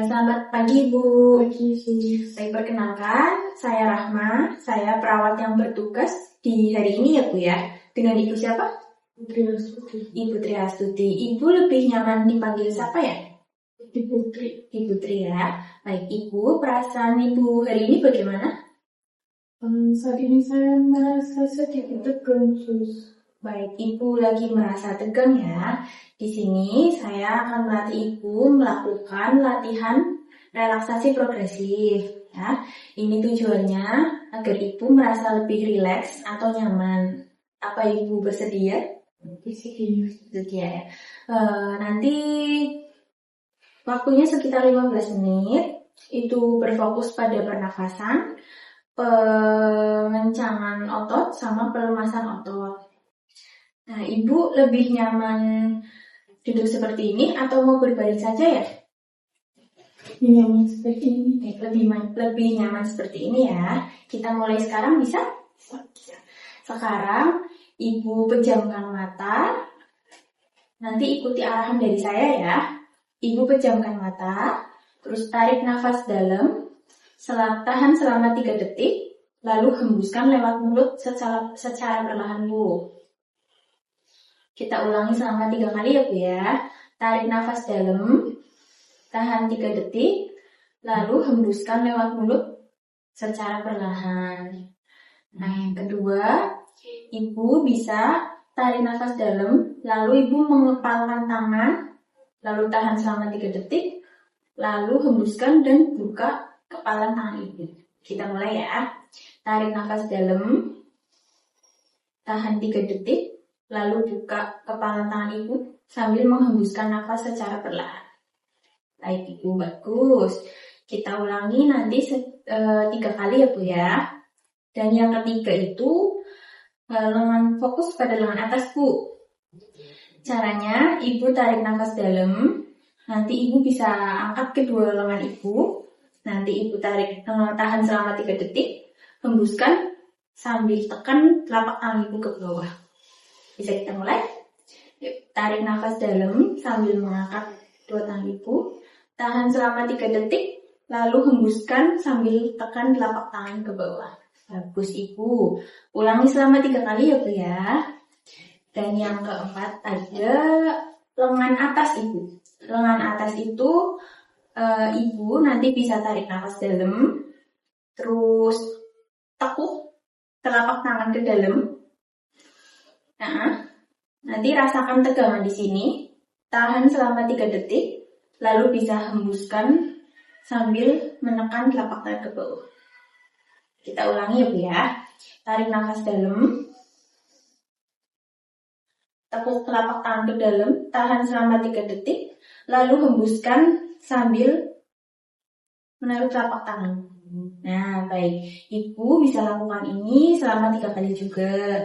selamat pagi Bu. Pagi. Baik, perkenalkan, saya Rahma, saya perawat yang bertugas di hari ini ya Bu ya. Dengan Ibu siapa? Putri Astuti. Ibu Triastuti. Ibu lebih nyaman dipanggil siapa ya? Ibu Putri. Ibu Tri ya. Baik Ibu, perasaan Ibu hari ini bagaimana? Saat ini saya merasa sedikit tegang, Sus. Baik, Ibu lagi merasa tegang ya. Di sini saya akan melatih Ibu melakukan latihan relaksasi progresif ya. Ini tujuannya agar Ibu merasa lebih rileks atau nyaman. Apa Ibu bersedia? Bersedia ya. Nanti waktunya sekitar 15 menit. Itu berfokus pada pernafasan, pengencangan otot, sama pelemasan otot. Nah, Ibu lebih nyaman duduk seperti ini atau mau berbaring saja ya? Nyaman seperti ini. Lebih nyaman seperti ini ya. Kita mulai sekarang bisa? Sekarang Ibu pejamkan mata. Nanti ikuti arahan dari saya ya. Ibu pejamkan mata, terus tarik nafas dalam, tahan selama 3 detik, lalu hembuskan lewat mulut secara perlahan Bu. Kita ulangi selama 3 kali ya Bu ya. Tarik nafas dalam, tahan 3 detik, lalu hembuskan lewat mulut secara perlahan. Nah, yang kedua, Ibu bisa tarik nafas dalam, lalu Ibu mengepalkan tangan, lalu tahan selama 3 detik, lalu hembuskan dan buka kepalan tangan Ibu. Kita mulai ya. Tarik nafas dalam, tahan 3 detik, lalu buka kepalan tangan Ibu sambil menghembuskan nafas secara perlahan. Baik Ibu, bagus. Kita ulangi nanti 3 kali ya Bu ya. Dan yang ketiga itu fokus pada lengan atas Bu. Caranya Ibu tarik nafas dalam, nanti Ibu bisa angkat kedua lengan Ibu. Nanti Ibu tahan selama 3 detik, hembuskan sambil tekan telapak tangan Ibu ke bawah. Bisa kita mulai? Yuk, tarik nafas dalam sambil mengangkat 2 tangan Ibu. Tahan selama 3 detik, lalu hembuskan sambil tekan telapak tangan ke bawah. Bagus Ibu. Ulangi selama 3 kali ya Bu ya. Dan yang keempat ada lengan atas Ibu. Lengan atas itu Ibu nanti bisa tarik nafas dalam, terus tekuk telapak tangan ke dalam. Nah, nanti rasakan tegangan di sini. Tahan selama 3 detik, lalu bisa hembuskan sambil menekan telapak tangan ke bawah. Kita ulangi ya Bu ya. Tarik nafas dalam, tekuk telapak tangan ke dalam, tahan selama 3 detik, lalu hembuskan sambil menaruh telapak tangan. Nah, baik. Ibu bisa lakukan ini selama 3 kali juga.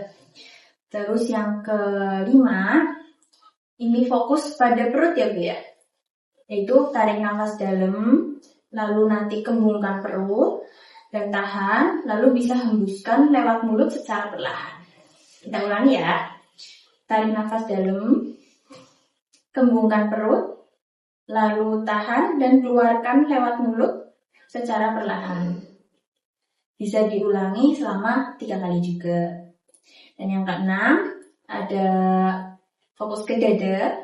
Terus yang kelima, ini fokus pada perut ya Bu ya. Yaitu tarik nafas dalam, lalu nanti kembungkan perut, dan tahan, lalu bisa hembuskan lewat mulut secara perlahan. Kita ulangi ya. Tarik nafas dalam, kembungkan perut, lalu tahan dan keluarkan lewat mulut secara perlahan. Bisa diulangi selama 3 kali juga. Dan yang keenam, ada fokus ke dada,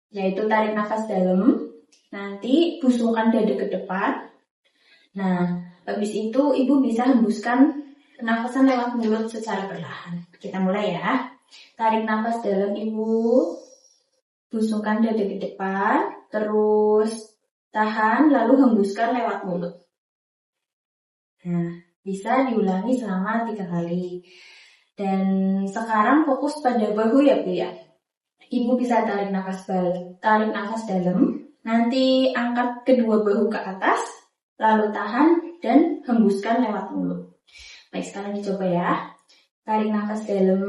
yaitu tarik nafas dalam, nanti busungkan dada ke depan. Nah, habis itu Ibu bisa hembuskan pernafasan lewat mulut secara perlahan. Kita mulai ya. Tarik nafas dalam Ibu, busungkan dada ke depan, terus tahan, lalu hembuskan lewat mulut. Nah, bisa diulangi selama 3 kali. Dan sekarang fokus pada bahu ya Bu ya. Ibu bisa tarik nafas dalam, nanti angkat kedua bahu ke atas, lalu tahan dan hembuskan lewat mulut. Baik, sekarang dicoba ya. Tarik nafas dalam,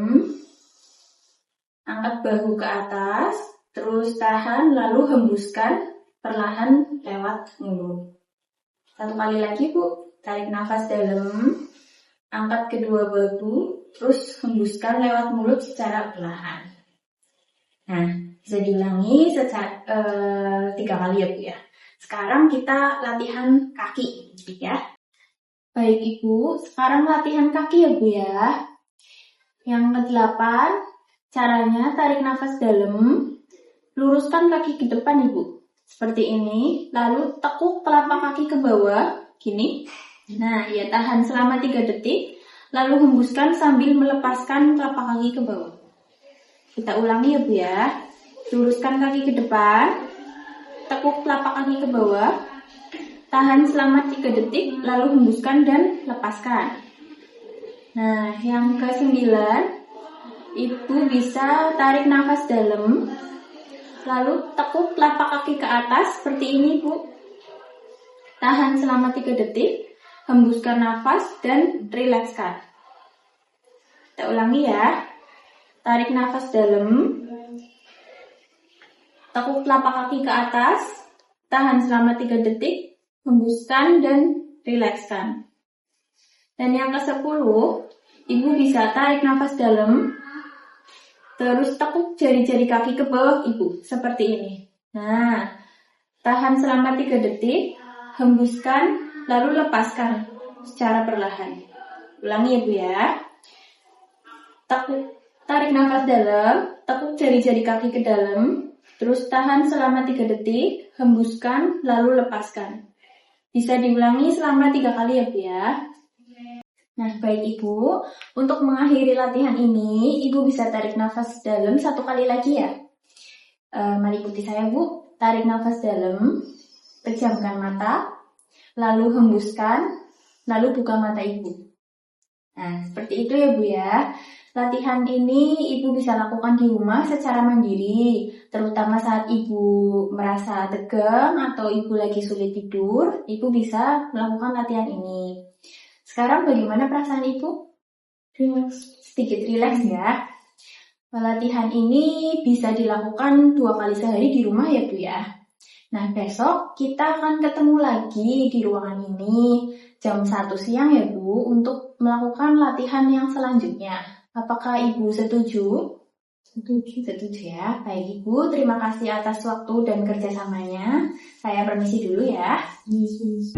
angkat bahu ke atas, terus tahan, lalu hembuskan perlahan lewat mulut. 1 kali lagi Bu, tarik nafas dalam, angkat kedua bahu, terus hembuskan lewat mulut secara perlahan. Nah, bisa diulangi 3 kali ya Bu ya. Sekarang kita latihan kaki ya. Baik Ibu, sekarang latihan kaki ya Bu ya. Yang ke-8, caranya tarik nafas dalam, luruskan kaki ke depan Ibu. Seperti ini, lalu tekuk telapak kaki ke bawah, gini. Nah, ya tahan selama 3 detik, lalu hembuskan sambil melepaskan telapak kaki ke bawah. Kita ulangi ya Bu ya. Luruskan kaki ke depan, tekuk telapak kaki ke bawah, tahan selama 3 detik, lalu hembuskan dan lepaskan. Nah, yang ke-9, Ibu bisa tarik nafas dalam, lalu tekuk telapak kaki ke atas, seperti ini Bu. Tahan selama 3 detik, hembuskan nafas dan rilekskan. Kita ulangi ya. Tarik nafas dalam, tekuk telapak kaki ke atas, tahan selama 3 detik, hembuskan dan rilekskan. Dan yang ke-10, Ibu bisa tarik nafas dalam, terus tekuk jari-jari kaki ke bawah Ibu, seperti ini. Nah, tahan selama 3 detik, hembuskan, lalu lepaskan secara perlahan. Ulangi ya Bu ya. Tarik nafas dalam, tekuk jari-jari kaki ke dalam, terus tahan selama 3 detik, hembuskan, lalu lepaskan. Bisa diulangi selama 3 kali ya Bu ya. Nah, baik Ibu, untuk mengakhiri latihan ini, Ibu bisa tarik nafas dalam 1 kali lagi ya. Mari ikuti saya Bu. Tarik nafas dalam, pejamkan mata, lalu hembuskan, lalu buka mata Ibu. Nah, seperti itu ya Bu ya. Latihan ini Ibu bisa lakukan di rumah secara mandiri, terutama saat Ibu merasa tegang atau Ibu lagi sulit tidur, Ibu bisa melakukan latihan ini. Sekarang bagaimana perasaan Ibu? Sedikit rileks ya. Latihan ini bisa dilakukan 2 kali sehari di rumah ya Bu ya. Nah, besok kita akan ketemu lagi di ruangan ini jam 1 siang ya Bu untuk melakukan latihan yang selanjutnya. Apakah Ibu setuju? Setuju ya. Baik Ibu, terima kasih atas waktu dan kerjasamanya. Saya permisi dulu ya. Yes.